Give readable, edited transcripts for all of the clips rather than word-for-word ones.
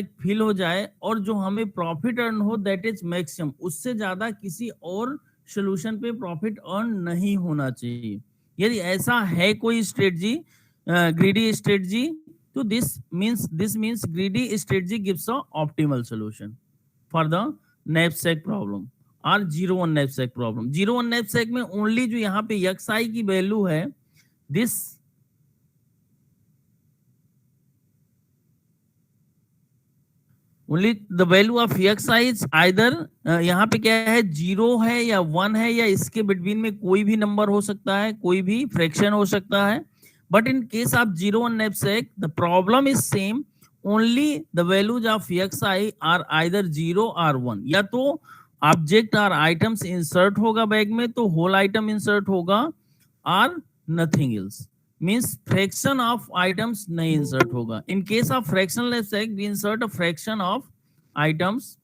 Fill हो जाए और जो हमें प्रॉफिट अर्न हो दैट इज मैक्सिमम, उससे ज्यादा किसी और सोल्यूशन पे प्रॉफिट अर्न नहीं होना चाहिए। यदि ऐसा है कोई स्ट्रेटजी, ग्रीडी स्ट्रेटजी, तो this means greedy strategy gives a optimal solution for the knapsack problem और 0 1 नैपसैक प्रॉब्लम। 0 1 नैपसैक में ओनली जो यहाँ पे XI की वैल्यू है, this only the value of XI is either, यहाँ पे क्या है, 0 है या 1 है या इसके बिटवीन में कोई भी नंबर हो सकता है, कोई भी फ्रैक्शन हो सकता है। But in case of 0 1 knapsack the problem is same, only the values of XI are either 0 or 1। या तो ऑब्जेक्ट और आइटम्स इंसर्ट होगा बैग में तो होल आइटम इंसर्ट होगा, और nothing else, means fraction of items नहीं इंसर्ट होगा। इन case of fractional knapsack we insert a fraction of items.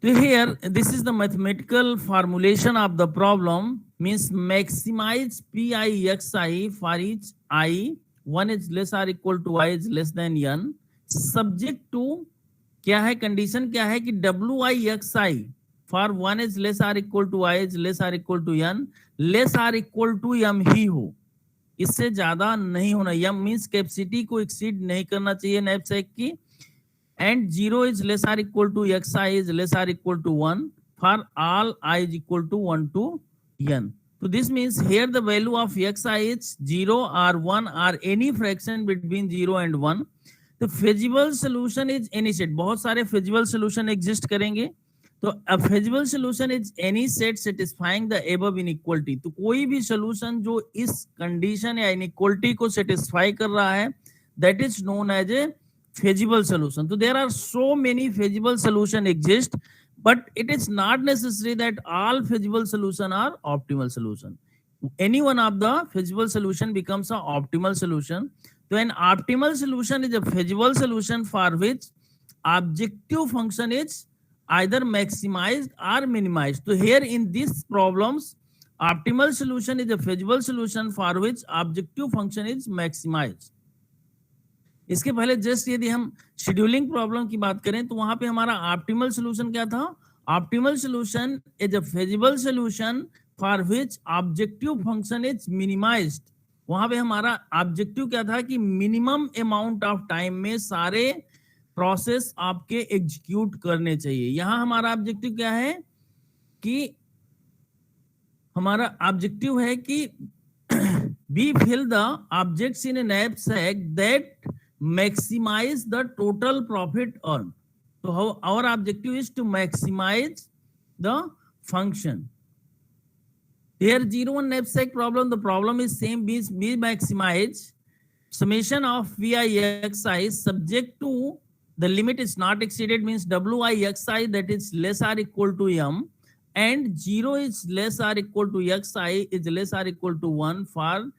So here this is the mathematical formulation of the problem, means maximize PIXI for each I, 1 is less or equal to I is less than n, subject to क्या है, condition क्या है कि WIXI for 1 is less or equal to I is less or equal to n, less or equal to m ही हो, इससे ज्यादा नहीं होना। m मींस कैपेसिटी को एक्सीड नहीं करना चाहिए नैपसैक की। And 0 is less or equal to XI is less or equal to 1 for all I is equal to 1 to n. So this means here the value of XI is 0 or 1 or any fraction between 0 and 1. तो feasible solution is any set, बहुत सारे feasible solution exist करेंगे। तो a feasible solution is any set satisfying the above inequality, तो कोई भी solution जो इस condition या inequality को satisfy कर रहा है, that is known as a feasible solution. So there are so many feasible solution exist, but it is not necessary that all feasible solution are optimal solution. Any one of the feasible solution becomes an optimal solution. So an optimal solution is a feasible solution for which objective function is either maximized or minimized. So here in these problems, optimal solution is a feasible solution for which objective function is maximized. इसके पहले just यदि हम scheduling problem की बात करें तो वहां पे हमारा ऑप्टिमल सोल्यूशन क्या था, optimal solution is a feasible solution for which objective function is minimised. वहां पे हमारा ऑब्जेक्टिव क्या था कि मिनिमम अमाउंट ऑफ टाइम में सारे प्रोसेस आपके एग्जीक्यूट करने चाहिए। यहां हमारा ऑब्जेक्टिव क्या है कि हमारा ऑब्जेक्टिव है कि we fill the objects in a knapsack that maximize the total profit earned. So our objective is to maximize the function. Here 0 1 knapsack problem, the problem is same, means we maximize summation of VIXI subject to the limit is not exceeded, means WIXI that is less or equal to m, and 0 is less or equal to XI is less or equal to 1 for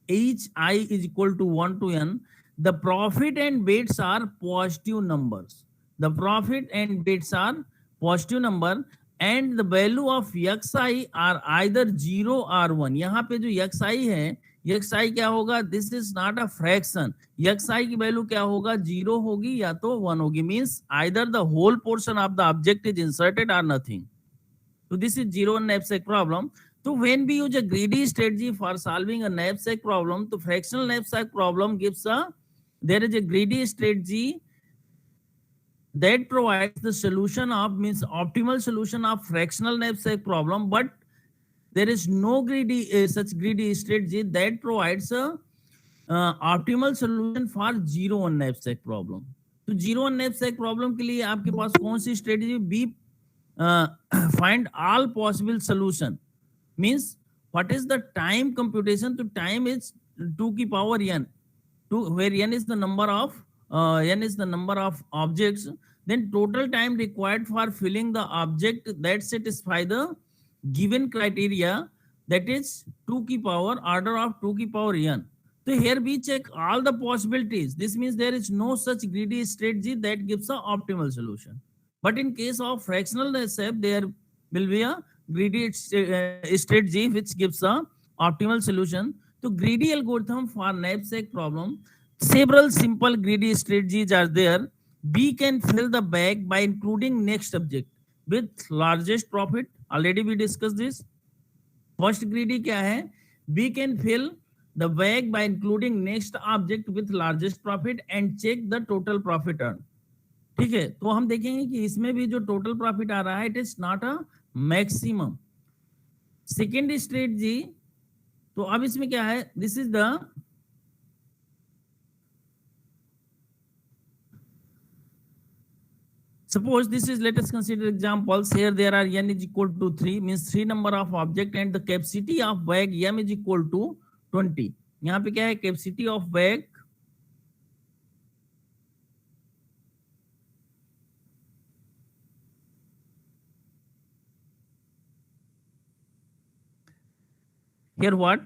each I is equal to 1 to n. The profit and bets are positive numbers. The profit and bets are positive number and the value of XI are either 0 or 1. यहाँ पे जो XI है, XI क्या होगा, this is not a fraction. XI की वैल्यू क्या होगा, 0 होगी या तो 1 होगी, means either the whole portion of the object is inserted or nothing. So this is 0 1 knapsack problem. So when we use a greedy strategy for solving a knapsack problem, the fractional knapsack problem gives there is a greedy strategy that provides the solution of, means optimal solution of fractional knapsack problem, but there is no greedy such greedy strategy that provides a optimal solution for 0 1 knapsack problem. तो 0 1 knapsack problem के लिए आपके पास कौन सी strategy, be find all possible solution, means what is the time computation, to time is 2 की power n, to where n is the number of objects, then total time required for filling the object that satisfy the given criteria, that is 2 की power order of 2 की power n. So here we check all the possibilities. This means there is no such greedy strategy that gives an optimal solution. But in case of fractional knapsack, there will be a greedy strategy which gives a optimal solution. So greedy algorithm for knapsack problem, several simple greedy strategies are there. B can fill the bag by including next object with largest profit. Already we discussed this. First greedy क्या है? B can fill the bag by including next object with largest profit and check the total profit earned. ठीक है, तो हम देखेंगे कि इसमें भी जो टोटल प्रॉफिट आ रहा है it is not a maximum. Second strategy, तो अब इसमें क्या है, this is the suppose this is, let us consider examples. Here there are n is equal to 3, means 3 number of object and the capacity of bag m is equal to 20. यहाँ पे क्या है, capacity of bag here what,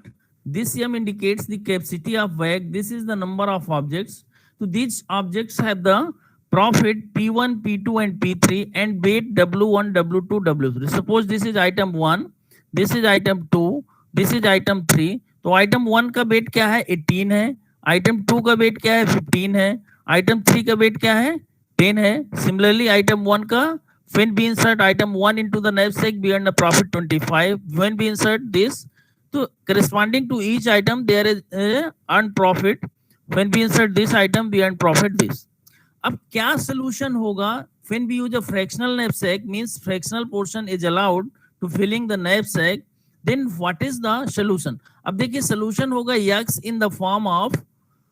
this m indicates the capacity of bag, this is the number of objects. So these objects have the profit P1, P2 and P3 and weight W1, W2, W3. Suppose this is item 1, this is item 2, this is item 3. तो item 1 का weight क्या है, 18 है. item 2 का weight क्या है, 15 है. item 3 का weight क्या है, 10 है. Similarly item 1 का, when we insert item 1 into the knapsack we earn a profit 25. When we insert this, so corresponding to each item there is earned profit. When we insert this item we earn profit this. अब क्या solution होगा when we use a fractional knapsack, means fractional portion is allowed to filling the knapsack, then what is the solution? अब देखिए solution होगा x in the form of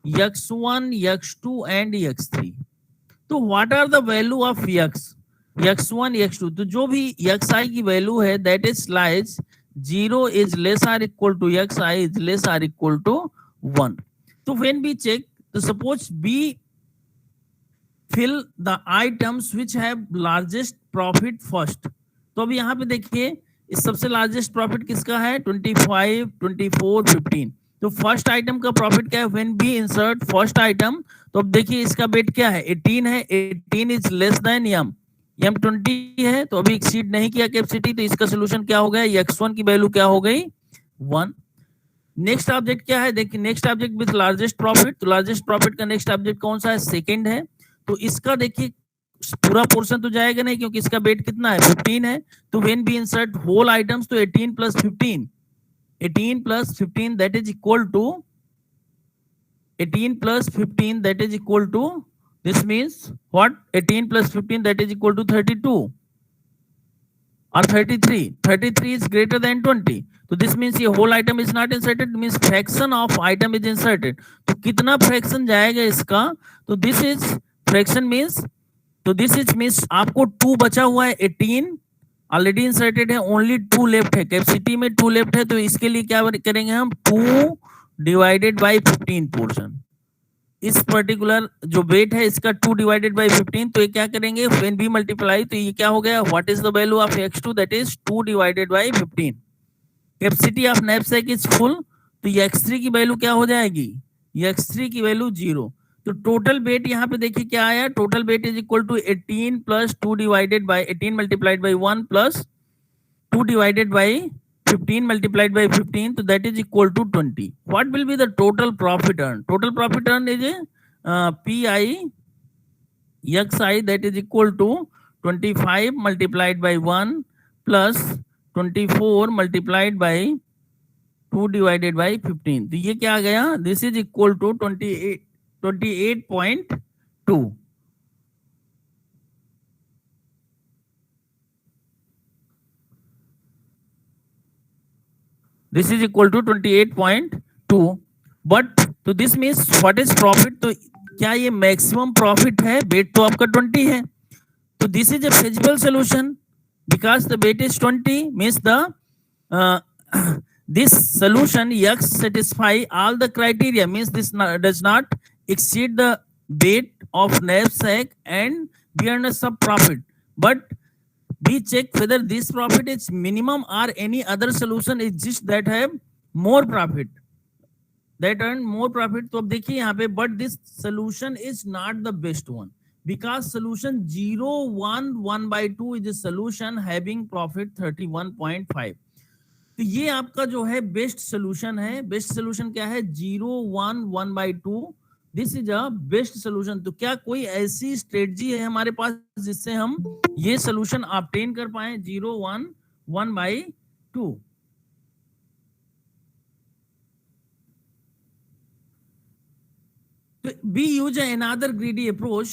x1, x2 and x3. तो what are the value of x, x1, x2? तो जो भी xi की value है that is lies 0 is less or equal to xi is less or equal to 1. So when we check, so suppose B fill the items which have largest profit first. तो अभी यहाँ पे देखिए इस सबसे largest profit किसका है, 25, 24, 15. तो फर्स्ट आइटम का प्रॉफिट क्या है, when we insert first item. तो अब देखिए इसका वेट क्या है, 18 है. 18 इज लेस देन यम 20 है, तो अभी एक्सीड नहीं किया कैपेसिटी. तो इसका सोल्यूशन क्या हो गया, x1 की वैल्यू क्या हो गई, 1. नेक्स्ट ऑब्जेक्ट क्या है, देखिए next object with largest profit. तो लार्जेस्ट प्रॉफिट का नेक्स्ट ऑब्जेक्ट कौन सा है, सेकंड है. तो इसका देखिए पूरा पोर्शन तो जाएगा नहीं क्योंकि इसका वेट कितना है, 15 है. तो when we insert whole items, तो 18 plus 15, 18 plus 15 that is equal to 18 plus 15 that is equal to, this means what, 18 plus 15 that is equal to 32 or 33. 33 is greater than 20. तो this means ये whole item is not inserted, means fraction of item is inserted. तो कितना fraction जाएगा इसका, तो this is fraction means, तो this is means आपको 2 बचा हुआ है, 18 ऑलरेडी इंसर्टेड है, ओनली 2 लेफ्ट है, कैपेसिटी में 2 लेफ्ट है. तो इसके लिए क्या करेंगे हम, 2 डिवाइडेड बाई 15 पोर्शन. इस पर्टिकुलर जो वेट है इसका 2 डिवाइडेड बाई 15. तो ये क्या करेंगे, व्हेन बी मल्टीप्लाई, तो ये क्या हो गया, what is the value of x2, that is 2 divided by 15. Capacity of knapsack is full. तो ये x3 की वैल्यू क्या हो जाएगी, ये x3 की वैल्यू 0. तो टोटल वेट यहाँ पे देखिए क्या आया, total weight is equal to 18 plus 2 divided by 18 multiplied by 1 plus 2 divided by 15 multiplied by 15. तो that is equal to 20. What will be the total profit earn, total profit earn is PI XI that is equal to 25 multiplied by 1 plus 24 multiplied by 2 divided by 15. तो ये क्या आ गया, this is equal to 28.2. This is equal to 28.2. But तो this means what is profit, तो क्या ये maximum profit है, वेट तो आपका 20 है. तो this is a feasible solution because the weight is 20, means the this solution X satisfy all the criteria, means this does not exceed the weight of knapsack and we earn a sub profit. But we check whether this profit is minimum or any other solution exists that have more profit, that earn more profit. तो अब देखिए यहाँ पे, but this solution is not the best one because solution 0, 1, 1 by 2 is a solution having profit 31.5. तो ये आपका जो है बेस्ट सोल्यूशन है. बेस्ट सोल्यूशन क्या है, 0, 1, 1 by 2. This is a best solution. तो क्या कोई ऐसी स्ट्रेटजी है हमारे पास जिससे हम ये सोल्यूशन ऑब्टेन कर पाए 0 1 1/2? We use another greedy approach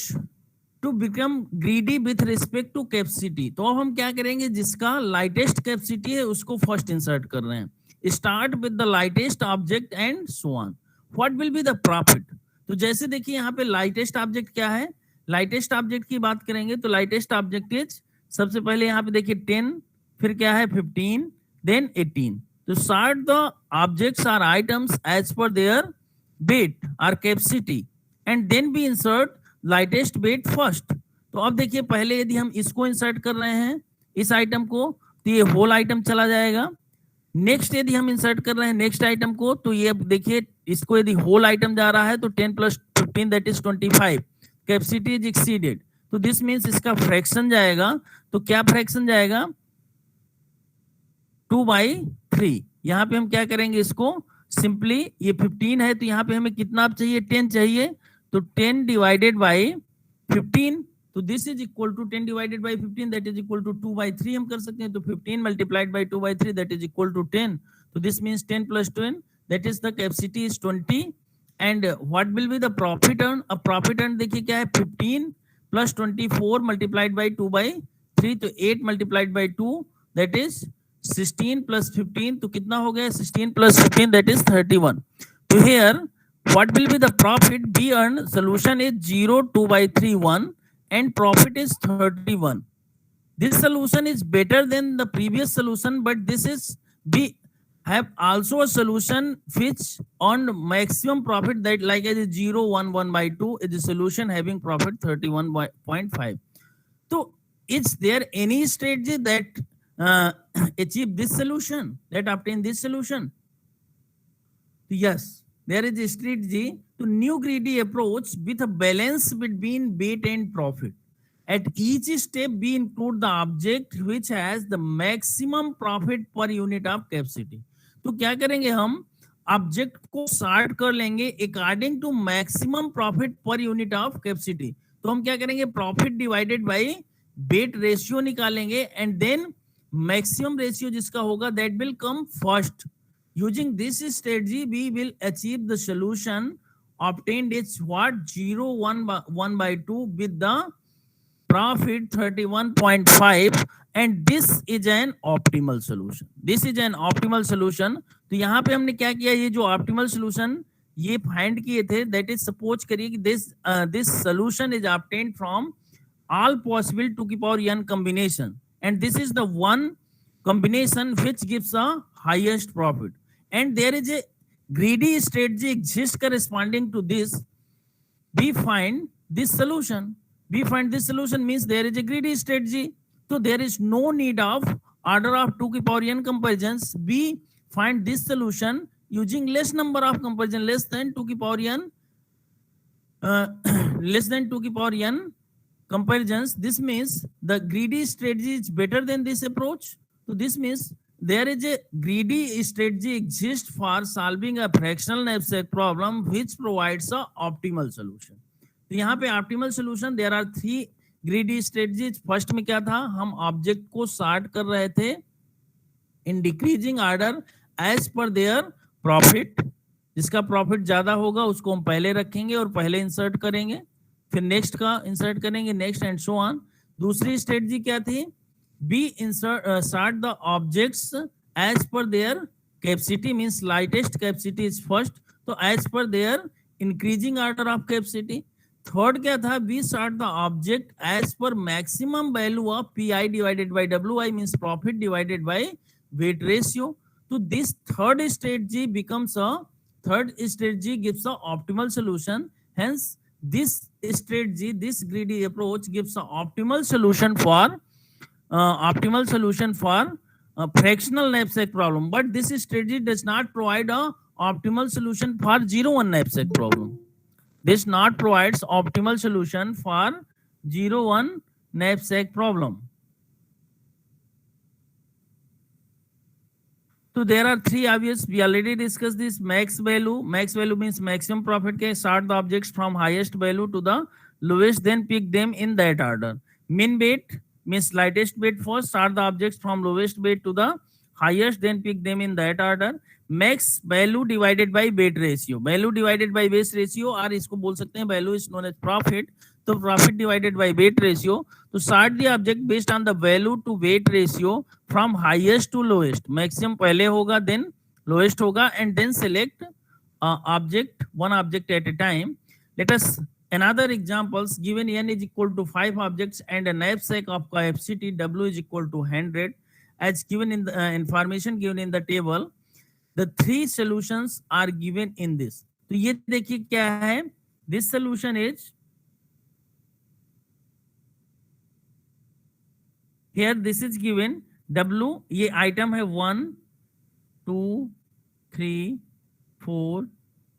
to become greedy with respect to capacity। तो अब हम क्या करेंगे, जिसका लाइटेस्ट कैपेसिटी है उसको फर्स्ट इंसर्ट कर रहे हैं। Start with the lightest object and so on. What will be the profit? तो जैसे देखिए यहाँ पे लाइटेस्ट ऑब्जेक्ट क्या है, लाइटेस्ट ऑब्जेक्ट की बात करेंगे तो लाइटेस्ट ऑब्जेक्ट इज, सबसे पहले यहाँ पे देखिए 10, फिर क्या है 15, देन 18। तो sort the objects or items as per their weight or capacity and then we insert lightest weight first। तो अब देखिए पहले यदि हम इसको इंसर्ट कर रहे हैं इस आइटम को तो ये होल आइटम चला जाएगा। नेक्स्ट यदि हम इंसर्ट कर रहे हैं नेक्स्ट आइटम को तो ये देखिए इसको यदि होल आइटम जा रहा है तो 10 + 15 that is 25, capacity is exceeded. तो दिस मीन्स इसका फ्रैक्शन जाएगा। तो क्या फ्रैक्शन जाएगा 2/3। यहाँ पे हम क्या करेंगे, इसको सिंपली, ये 15 है तो यहाँ पे हमें कितना चाहिए 10 चाहिए, तो 10 डिवाइडेड बाई 15, तो this is equal to 10 divided by 15 that is equal to 2/3 हम कर सकते हैं। तो 15 multiplied by 2/3 that is equal to 10। तो this means 10 + 10 that is the capacity is 20। And what will be the profit earn? अब profit earn देखिए क्या है 15 + 24 मल्टीप्लाइड बाई 2/3, तो 8 मल्टीप्लाइड बाई 2 दैट इज 16 + 15, तो कितना हो गया 16 + 15 that is 31। तो here what will be the profit be earned? Solution is 0 2/3 1 and profit is 31। This solution is better than the previous solution, but this is we have also a solution which on maximum profit that like as 0 1 1/2 is the solution having profit 31.5। So is there any strategy that achieve this solution, that obtain this solution? Yes, there is a strategy to new greedy approach with a balance between bait and profit। At each step we include the object which has the maximum profit per unit of capacity। तो क्या करेंगे हम object को sort कर लेंगे according to maximum profit per unit of capacity. तो हम क्या करेंगे profit divided by weight ratio निकालेंगे एंड देन मैक्सिमम रेशियो जिसका होगा that will come first. Using this strategy we will achieve the solution obtained is what 0 1 1/2 with the profit 31.5 and this is an optimal solution। this is an optimal solution। तो यहाँ पे हमने क्या किया, ये जो ऑप्टिमल सोल्यूशन ये find किए थे, दैट इज सपोज करिए कि this solution is obtained from all possible 2 की power n combination and this is the one combination which gives a highest profit and there is a greedy strategy exists corresponding to this। we find this solution means there is a greedy strategy, so there is no need of order of 2 की power n comparisons। we find this solution using less number of comparison less than 2 की power n less than 2 की power n comparisons। this means the greedy strategy is better than this approach। so this means there is a greedy strategy exists for solving a fractional knapsack problem which provides a optimal solution। तो यहाँ पे optimal solution there are 3 greedy strategies। First में क्या था, हम object को sort कर रहे थे in decreasing order as per their profit. जिसका प्रॉफिट ज्यादा होगा उसको हम पहले रखेंगे और पहले इंसर्ट करेंगे, फिर नेक्स्ट का इंसर्ट करेंगे नेक्स्ट एंड सो ऑन। दूसरी स्ट्रेटजी क्या थी, we insert sort the objects as per their capacity means lightest capacity is first, तो as per their increasing order of capacity. Third क्या था, we sort the object as per maximum value of P I divided by W I means profit divided by weight ratio. तो this third strategy becomes a third strategy gives a optimal solution, hence this strategy, this greedy approach gives a optimal solution for fractional knapsack problem, but this strategy does not provide a optimal solution for 0 1 knapsack problem। this not provides optimal solution for 0 1 knapsack problem। So there are three obvious. We already discussed this. Max value. Max value means maximum profit. Ke sort the objects from highest value to the lowest, then pick them in that order. Min bait means lightest bait first. Sort the objects from lowest bait to the highest, then pick them in that order. Max value divided by bait ratio. Value divided by base ratio, और इसको बोल सकते हैं value is known as profit. तो profit divided by weight ratio. तो sort the object based on the value to weight ratio from highest to lowest. Maximum पहले होगा, then lowest होगा, and then select object, one object at a time. Let us another examples. Given n is equal to 5 objects and a knapsack of capacity w is equal to 100 as given in the information given in the table. The three solutions are given in this. तो ये देखिए क्या है. This solution is here. This is given W. ये item है 1 2 3 4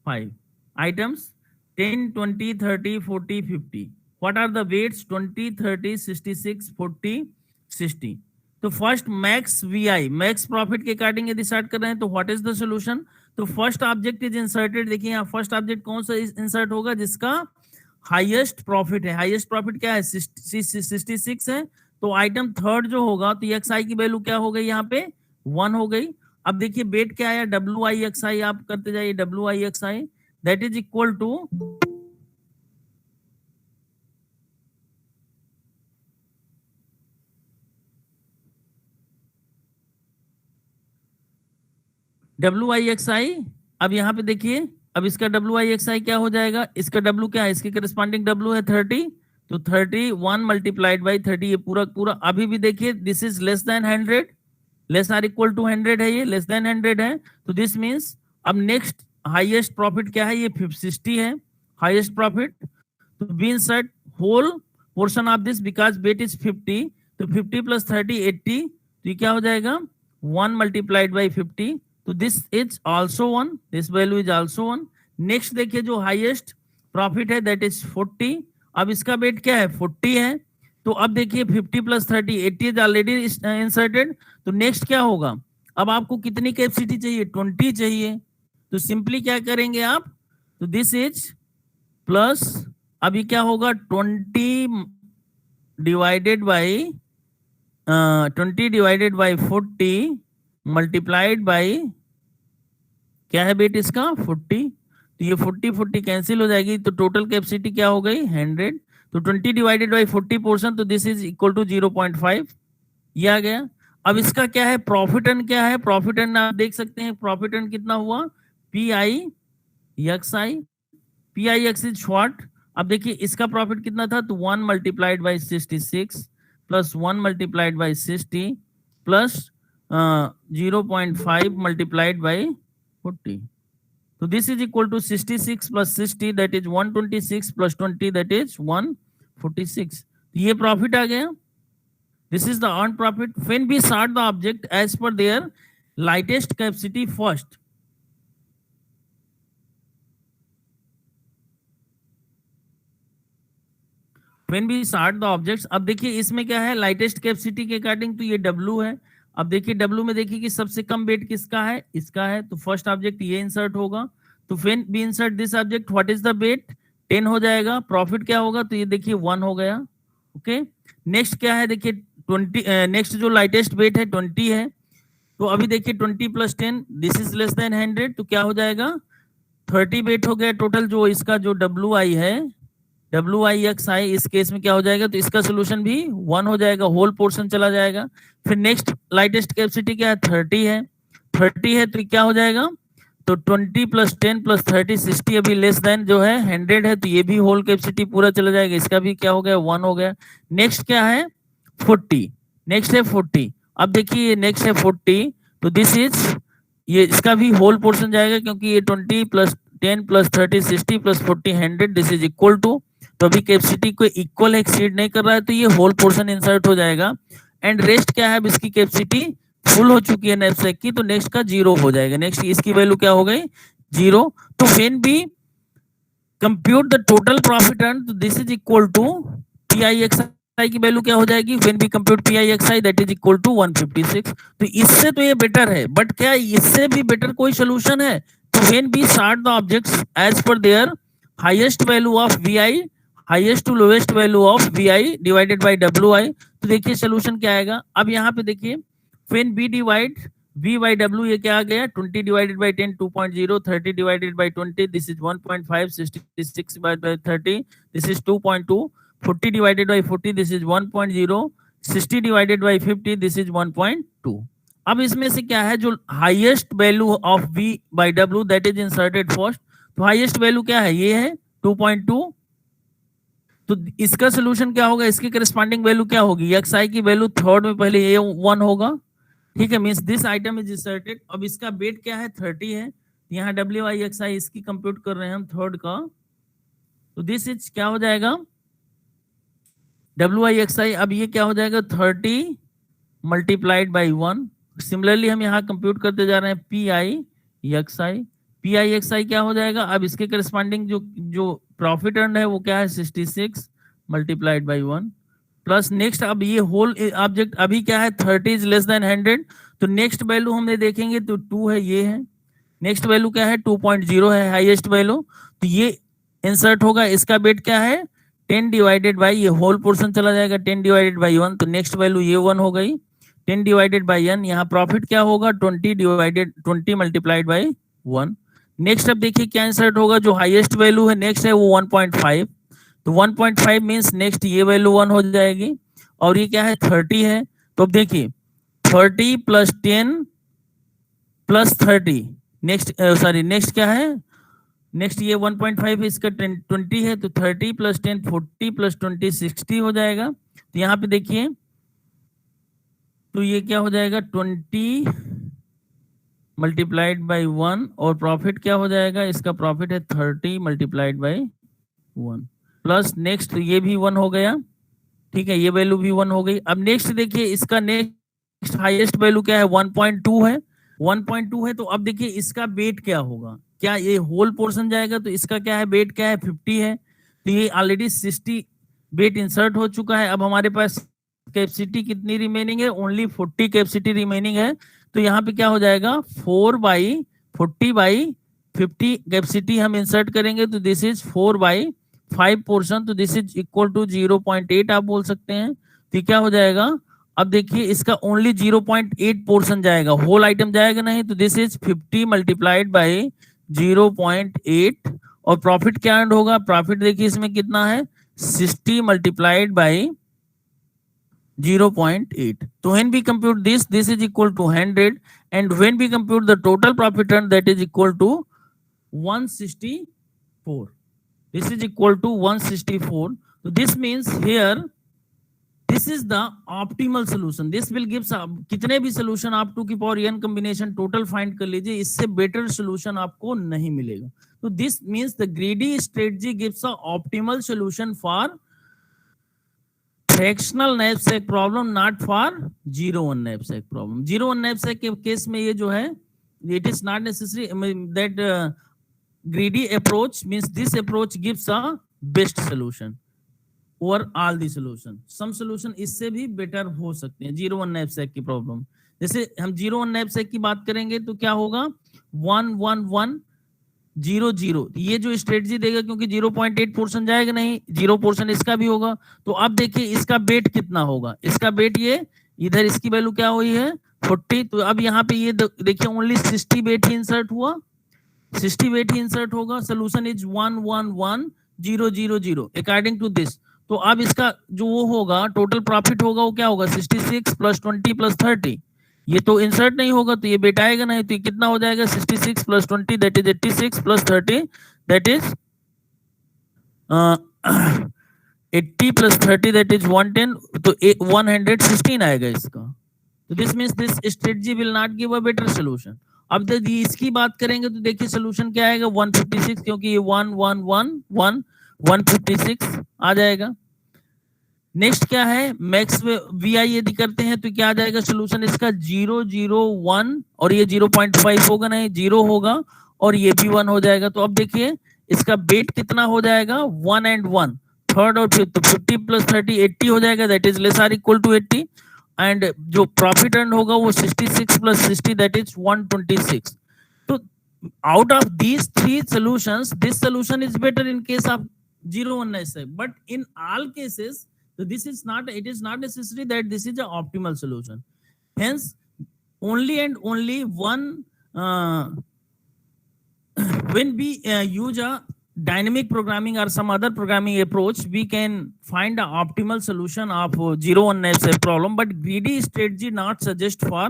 5 items 10 20 30 40 50. What are the weights? 20 30 66 40 60. तो first max VI max profit के according यदि स्टार्ट कर रहे हैं तो व्हाट इज द सॉल्यूशन. तो फर्स्ट ऑब्जेक्ट इज इंसर्टेड. देखिए यहाँ फर्स्ट ऑब्जेक्ट कौन सा इंसर्ट होगा? जिसका हाईएस्ट प्रॉफिट है. हाईएस्ट प्रॉफिट क्या है? 66 है. तो आइटम थर्ड जो होगा तो XI की वैल्यू क्या हो गई? यहाँ पे 1 हो गई. अब देखिए बेट क्या आया? WIXI. आप करते जाइए WIXI that is equal to WIXI. अब यहाँ पे देखिए, अब इसका WIXI क्या हो जाएगा? इसका W क्या है? इसके करस्पॉन्डिंग W है 30. तो 31 मल्टीप्लाइड बाई 30. ये पूरा पूरा अभी भी देखिए this is less than 100. Less or equal to 100 है. ये लेस देन 100 है. तो दिस मीन्स अब नेक्स्ट हाईएस्ट प्रॉफिट क्या है? ये 60 है हाईएस्ट प्रॉफिट. तो we insert whole portion of this because weight is 50. तो 50 प्लस 30 80. तो ये क्या हो जाएगा? 1 मल्टीप्लाइड बाई 50. तो this is also 1. This value is also 1. Next देखिए जो हाईएस्ट प्रॉफिट है दैट इज 40. अब इसका बेट क्या है? 40 है. तो अब देखिए 50 प्लस 30 80 इज ऑलरेडी इंसर्टेड. तो नेक्स्ट क्या होगा? अब आपको कितनी कैपेसिटी चाहिए? 20 चाहिए. तो सिंपली क्या करेंगे आप? तो दिस इज प्लस अभी क्या होगा? 20 डिवाइडेड बाई 40 मल्टीप्लाइड बाई क्या है बेट इसका? 40. तो ये 40 कैंसिल हो जाएगी. तो टोटल कैपेसिटी क्या हो गई? 100. तो 20 डिवाइडेड बाई 40 पोर्शन. तो दिस इज इक्वल टू 0.5. ये आ गया. अब इसका क्या है? प्रॉफिट एंड क्या है? प्रॉफिट एंड आप देख सकते हैं. प्रॉफिट एंड कितना हुआ? PIXI. PIX is what? अब देखिए इसका प्रॉफिट कितना था? तो 1 multiplied by 66 plus 1 multiplied by 60 plus 0.5 multiplied by 40. So this is equal to 66 plus 60 that is 126 plus 20 that is 146. ये प्रॉफिट आ गया. This is the earned profit. When we sort the object as per their lightest capacity first. When we sort the objects, अब देखिए इसमें क्या है? Lightest capacity के according तो ये W है. अब देखिए W में देखिए कि सबसे कम बेट किसका है? इसका है. तो फर्स्ट ऑब्जेक्ट ये इंसर्ट होगा. तो when we insert this object what is the weight? 10 हो जाएगा. प्रॉफिट क्या होगा? तो ये देखिए 1 हो गया. ओके. नेक्स्ट क्या है? देखिए 20. नेक्स्ट जो लाइटेस्ट बेट है 20 है. तो अभी देखिए 20 प्लस 10 दिस इज लेस देन 100. तो क्या हो जाएगा? 30 बेट हो गया टोटल. जो इसका जो WI है WIXI इस केस में क्या हो जाएगा? तो इसका सोल्यूशन भी 1 हो जाएगा. होल पोर्शन चला जाएगा. फिर नेक्स्ट लाइटेस्ट कैपेसिटी क्या है? 30 है. 30 है तो क्या हो जाएगा? तो 20 प्लस 10 प्लस 30 60 अभी लेस देन जो है 100 है. तो ये भी होल कैपेसिटी पूरा चला जाएगा. इसका भी क्या हो गया? 1 हो गया. नेक्स्ट क्या है? 40. नेक्स्ट है 40. अब देखिए नेक्स्ट है 40. तो दिस इज ये इसका भी होल पोर्शन जाएगा क्योंकि ये 20 प्लस 10 प्लस 30 60 प्लस 40 100 दिस इज इक्वल टू. तो अभी कैपेसिटी को इक्वल एक्सीड नहीं कर रहा है तो ये होल पोर्शन इंसर्ट हो जाएगा. एंड रेस्ट क्या है? अब इसकी कैपेसिटी फुल हो चुकी है नैपसैक की. तो नेक्स्ट का 0 हो जाएगा. नेक्स्ट इसकी वैल्यू क्या हो गई? 0. तो when we compute the total profit earn तो this is equal to PIXI XI की वैल्यू क्या हो जाएगी, when we compute PI XI that is equal to 156। तो इससे तो ये बेटर है, बट क्या इससे भी बेटर कोई सोल्यूशन है? तो when we sort the objects as per their highest value of VI, highest to lowest value of VI divided by WI, तो देखिए सोल्यूशन क्या आएगा। अब यहाँ पे देखिए when we divide V by W, ये क्या आ गया, 20 divided by 10 2.0, 30 divided by 20 this is 1.5, 66 divided by 30 this is 2.2, 40 divided by 40 this is 1.0, 60 divided by 50 this is 1.2। अब इसमें से क्या है, जो highest value of V by W that is inserted first, तो हाईएस्ट वैल्यू क्या है, ये है 2.2। तो इसका सोल्यूशन क्या होगा, इसकी करस्पॉन्डिंग वैल्यू क्या होगी, XI की वैल्यू थर्ड में पहले ये 1 होगा, ठीक है, means this item is inserted. अब इसका वेट क्या है, 30 है, यहाँ WI XI इसकी कंप्यूट कर रहे हैं हम थर्ड का, तो दिस इज क्या हो जाएगा WI XI, अब ये क्या हो जाएगा 30 मल्टीप्लाइड बाई 1। सिमिलरली हम यहाँ कंप्यूट करते जा रहे हैं PI XI, PI XI क्या हो जाएगा, अब इसके करस्पॉन्डिंग जो प्रॉफिट अर्न है वो क्या है 66 मल्टीप्लाइड बाई 1 प्लस नेक्स्ट, अब ये होल ऑब्जेक्ट अभी क्या है 30 इज लेस देन 100, तो नेक्स्ट वैल्यू हमने देखेंगे तो 2 है, ये है नेक्स्ट वैल्यू क्या है 2.0 है हाईएस्ट वैल्यू, तो ये इंसर्ट होगा, इसका वेट क्या है 10 डिवाइडेड बाई, ये होल पोर्शन चला जाएगा 10 डिवाइडेड बाई 1, तो नेक्स्ट वैल्यू ये 1 हो गई, 10 डिवाइडेड बाई n, यहाँ प्रॉफिट क्या होगा 20 मल्टीप्लाइड बाई 1। नेक्स्ट अब देखिए क्या इंसर्ट होगा, जो हाईएस्ट वैल्यू है नेक्स्ट है वो 1.5, तो 1.5 मीन्स नेक्स्ट ये वैल्यू 1 हो जाएगी, और ये क्या है 30 है, तो अब देखिए 30 प्लस 10 प्लस 30, नेक्स्ट सॉरी नेक्स्ट क्या है, नेक्स्ट ये 1.5 है, इसका 20 है, तो 30 प्लस 10 40 प्लस 20 60 हो जाएगा। तो यहाँ पे देखिए तो ये क्या हो जाएगा 20 मल्टीप्लाइड बाई 1, और प्रॉफिट क्या हो जाएगा, इसका प्रॉफिट है 30 मल्टीप्लाइड बाई 1 प्लस नेक्स्ट ये भी 1 हो गया, ठीक है, ये वैल्यू भी 1 हो गई। अब नेक्स्ट देखिए इसका नेक्स्ट हाईएस्ट वैल्यू क्या है 1.2 है, 1.2 है, तो अब देखिए इसका वेट क्या होगा, क्या ये होल पोर्शन जाएगा, तो इसका क्या है वेट क्या है 50 है, तो ये ऑलरेडी 60 वेट इंसर्ट हो चुका है। अब हमारे पास कैपेसिटी कितनी रिमेनिंग है, ओनली 40 कैपेसिटी रिमेनिंग है, तो यहाँ पे क्या हो जाएगा 4/40/50 कैपेसिटी हम इंसर्ट करेंगे, तो दिस इज 4/5 पोर्शन, तो दिस इज इक्वल टू 0.8 आप बोल सकते हैं। तो क्या हो जाएगा, अब देखिए इसका ओनली 0.8 पोर्शन जाएगा, होल आइटम जाएगा नहीं, तो दिस इज 50 मल्टीप्लाइड बाई 0.8, और प्रॉफिट क्या अर्न होगा, प्रॉफिट देखिए इसमें कितना है 60 multiplied by 0.8. So when we compute this, this is equal to 100, and when we compute the total profit earned, that is equal to 164. This is equal to 164. So this means here, this is the optimal solution. This will give कितने भी solution आप 2 की power n combination total find कर लीजिए, इससे better solution आपको नहीं मिलेगा। तो this means the greedy strategy gives a optimal solution for fractional knapsack problem, not for 0-1 knapsack problem. 0-1 knapsack के केस में ये जो है it is not necessary that greedy approach, means this approach gives a best solution over all the solution. Some solution इससे भी better हो सकते हैं 0-1 नैपसैक की प्रॉब्लम। जैसे हम 0-1 नैपसैक की बात करेंगे तो क्या होगा 1-1-1 0-0, ये जो स्ट्रेटजी देगा, क्योंकि 0.8 पोर्शन जाएगा नहीं, 0 पोर्शन इसका भी होगा, तो अब देखिए इसका वेट कितना होगा, इसका वेट ये इधर इसकी वैल्यू क्या हुई है 40, तो अब यहाँ पे ये देखिए ओनली 60 वेट ही इंसर्ट हुआ, 60 वेट ही इंसर्ट होगा। Solution is 1-1-1-0-0-0 according to this. तो अब इसका जो वो होगा टोटल प्रॉफिट होगा वो क्या होगा 66 प्लस 20 प्लस 30, ये तो इंसर्ट नहीं होगा तो ये बेट आएगा नहीं, तो ये कितना हो जाएगा 66 plus 20 that is 86 plus 30 that is 80 plus 30 that is 110, तो 116 आएगा इसका। तो this means this strategy will not give a better solution. अब यदि इसकी बात करेंगे तो देखिए सोल्यूशन क्या आएगा 156, क्योंकि ये 1-1-1-1-156 आ जाएगा। नेक्स्ट क्या है मैक्स VI यदि करते हैं तो क्या आ जाएगा सोल्यूशन इसका 0-0-1, और ये 0.5 होगा नहीं 0 होगा, और ये भी 1 हो जाएगा। तो अब देखिए इसका वेट कितना हो जाएगा 1 and 1, थर्ड और फिफ्थ, 50 प्लस 30 80 हो जाएगा, that is less or equal to 80। And जो प्रॉफिट अर्न होगा वो 66 प्लस 60 दैट इज 126। तो out of these three solutions, this solution is better in case of 0 1 but in all cases, so this is not, it is not necessary that this is a optimal solution. Hence only and only one when we use a dynamic programming or some other programming approach, we can find the optimal solution of 0 1 problem, but greedy strategy not suggest for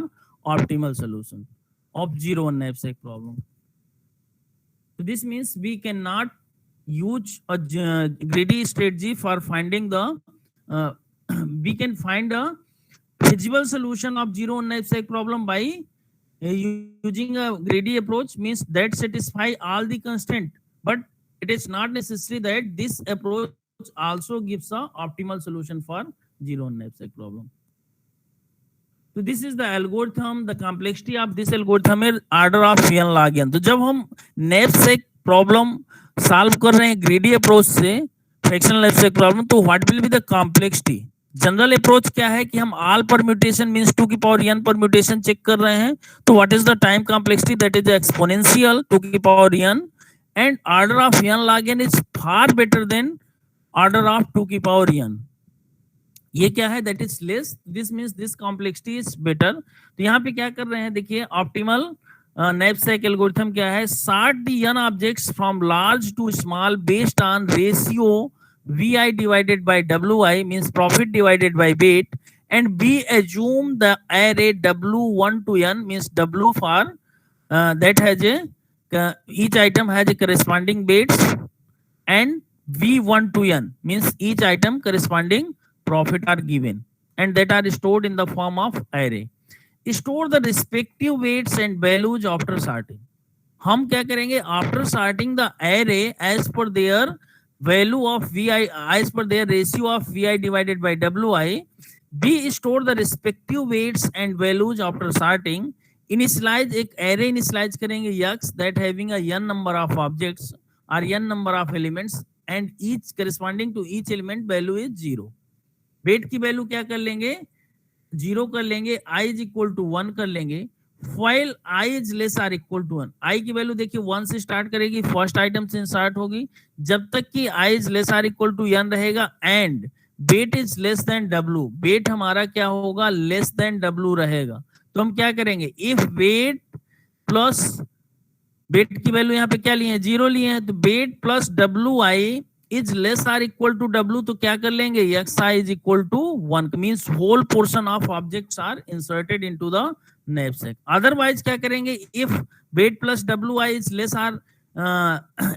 optimal solution of 0 1 problem. So this means we cannot use a greedy strategy for finding the we can find a feasible solution of 0 1 problem by using a greedy approach, means that satisfy all the constraint, but it is not necessary that this approach also gives a optimal solution for 0 1 problem. तो this is the algorithm, the complexity of this algorithm is order of n log n। तो जब हम knapsack problem solve कर रहे हैं greedy approach से fractional knapsack problem, तो what will be the complexity? General approach क्या है कि हम ऑल परम्यूटेशन मींस 2 की पावर n परम्यूटेशन चेक कर रहे हैं, तो what is the time complexity? That is exponential 2 की power n, and order of n log n is far better than order of 2 की पावर n। ये क्या है? That is less, this means this complexity is better. तो यहाँ पे क्या कर रहे हैं, देखिए ऑप्टिमल नैपसैक एल्गोरिथम क्या है? Sort the n objects from large to small based on ratio vi divided by wi, means profit divided by weight, and b assume the array w1 to n, means w for that has a each item has a corresponding weights, and v1 to n means each item corresponding profit are given, and that are stored in the form of array. Store the respective weights and values after sorting. हम क्या करेंगे? After sorting the array as per their value of vi, as per their ratio of vi divided by wi, we store the respective weights and values after sorting. Initialize एक array initialize करेंगे x that having a n number of objects or n number of elements, and each corresponding to each element value is 0. Wait की वैल्यू क्या कर लेंगे? 0 कर लेंगे, i is equal to 1 कर लेंगे, while i is less or equal to 1। i की वैल्यू देखिए 1 से स्टार्ट करेगी, फर्स्ट आइटम से इंसर्ट होगी, जब तक कि i is less or equal to n रहेगा, and weight is less than w, weight हमारा क्या होगा? लेस देन w रहेगा। तो हम क्या करेंगे? इफ वेट प्लस, वेट की वैल्यू यहाँ पे क्या लिए हैं? 0 लिए हैं, तो weight plus wi is less or equal to w, तो क्या कर लेंगे? xi is equal to 1, means whole portion of objects are inserted into the knapsack. Otherwise क्या करेंगे? if weight plus wi is less or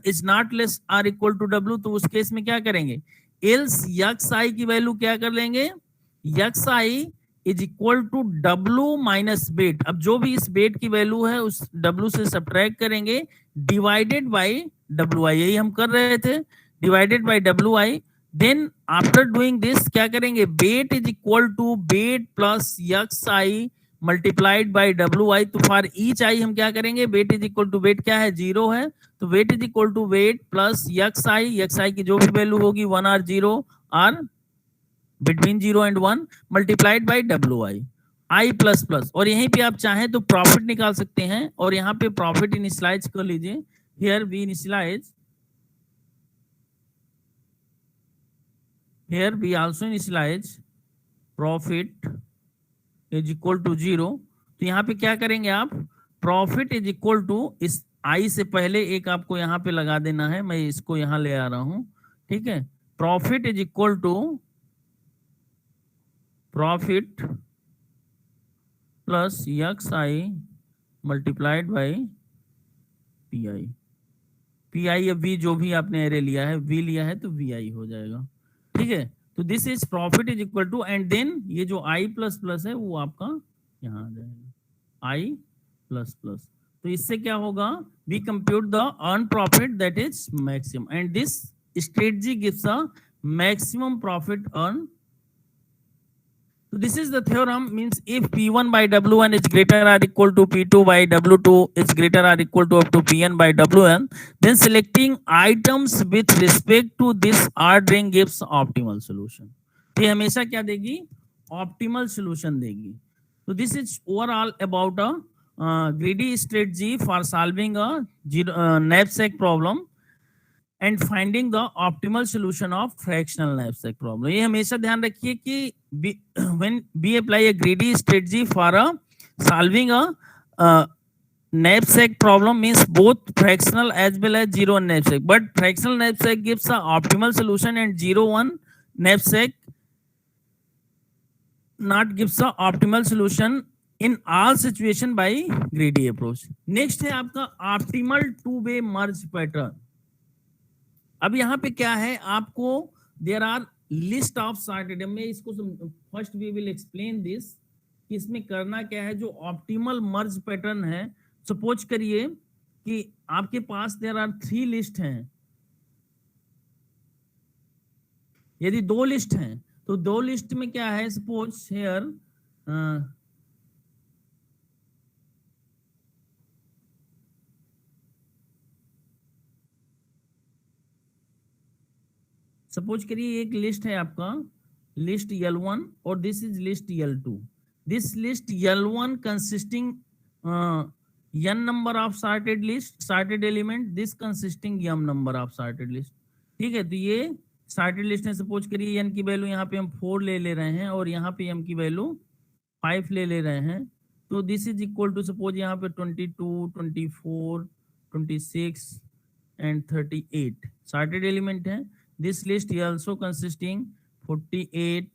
is not less or equal to w, तो उस case में क्या करेंगे? else xi की वैल्यू क्या कर लेंगे? xi is equal to w minus weight। अब जो भी इस weight की वैल्यू है उस w से सब्ट्रैक्ट करेंगे, divided by wi, यही हम कर रहे थे, divided by wi। then after doing this क्या करेंगे? weight is equal to weight plus xi multiplied by wi। तो for each i हम क्या करेंगे? weight is equal to weight क्या है? 0 है, तो weight is equal to weight plus xi की जो भी वैल्यू होगी 1 और 0 और between 0 and 1 multiplied by wi, i plus plus. और यहीं पे आप चाहें तो प्रॉफिट निकाल सकते हैं, और यहाँ पे प्रॉफिट इनिशियलाइज कर लीजिए। here we initialize, here we also initialize profit is equal to 0। तो यहाँ पे क्या करेंगे आप? प्रॉफिट इज इक्वल टू, इस आई से पहले एक आपको यहाँ पे लगा देना है, मैं इसको यहाँ ले आ रहा हूं, ठीक है? Profit is equal to profit plus xi multiplied by pi। pi या v जो भी आपने एरे लिया है, v लिया है तो vi हो जाएगा, ठीक है? तो this is profit is equal to, and then ये जो i प्लस प्लस है वो आपका यहाँ आ जाएगा, i प्लस प्लस। तो इससे क्या होगा? We compute the earn profit that is maximum, and this strategy gives a maximum profit earn So this is the theorem, means if P1 by W1 is greater or equal to P2 by W2 is greater or equal to up to Pn by Wn, then selecting items with respect to this ordering gives optimal solution. ये हमेशा क्या देगी? Optimal solution देगी. So this is overall about a greedy strategy for solving a knapsack problem and finding the optimal solution of fractional knapsack problem. ये हमेशा ध्यान रखिए कि when we apply a greedy strategy for solving a knapsack problem means both fractional as well as zero one knapsack, but fractional knapsack gives a optimal solution and zero one knapsack not gives a optimal solution in all situation by greedy approach. Next है आपका optimal two-way merge pattern. अब यहाँ पे क्या है, आपको there are list of sorted, मैं इसको first we will explain this कि इसमें करना क्या है. जो ऑप्टिमल मर्ज पैटर्न है, सपोज करिए कि आपके पास देयर आर 3 लिस्ट हैं. यदि 2 लिस्ट हैं तो 2 लिस्ट में क्या है, सपोज हियर सपोज करिए एक लिस्ट है आपका, लिस्ट L1 और this is list L2. This list L1 consisting n number of sorted list, sorted element, this consisting m number of sorted list. ठीक है, तो ये सॉर्टेड लिस्ट है. सपोज करिए n की वैल्यू यहाँ पे हम 4 ले रहे हैं और यहाँ पे m की वैल्यू 5 ले रहे हैं. तो this is equal to suppose यहाँ पे 22, 24, 26 एंड 38 सॉर्टेड एलिमेंट है. This list is also consisting 48,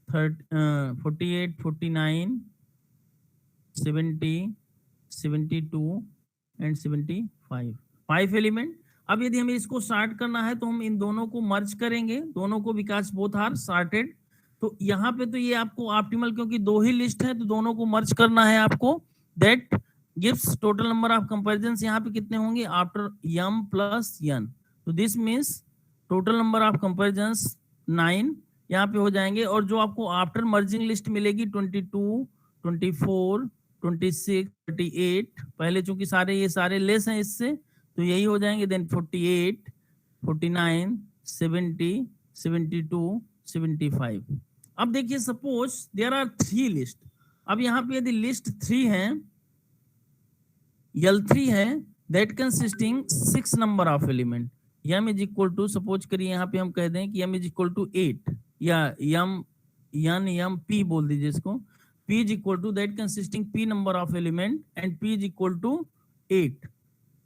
49, 70, 72 and 75. 5 element. अब यदि हमें इसको सॉर्ट करना है तो हम इन दोनों को मर्ज करेंगे, दोनों को, बिकॉज बोथ आर सॉर्टेड. तो यहाँ पे तो ये आपको ऑप्टिमल, क्योंकि 2 ही लिस्ट है तो दोनों को मर्ज करना है आपको. That gives total number of comparisons. यहाँ पे कितने होंगे आफ्टर m प्लस n. तो this means total number of comparisons 9 यहाँ पे हो जाएंगे. और जो आपको आफ्टर मर्जिंग लिस्ट मिलेगी 22, 24, 26, 38, पहले चूंकि सारे ये सारे लेस हैं इससे तो यही हो जाएंगे. देन 48, 49, 70, 72, 75. अब देखिए सपोज देयर आर 3 लिस्ट. अब यहाँ पे यदि लिस्ट 3 है, L3 है, that consisting 6 number of element. m is equal to, suppose करिए यहाँ पे हम कह दें कि m इज इक्वल टू 8 या m p बोल दीजिए इसको. p is equal to that consisting p number of element and p is equal to 8.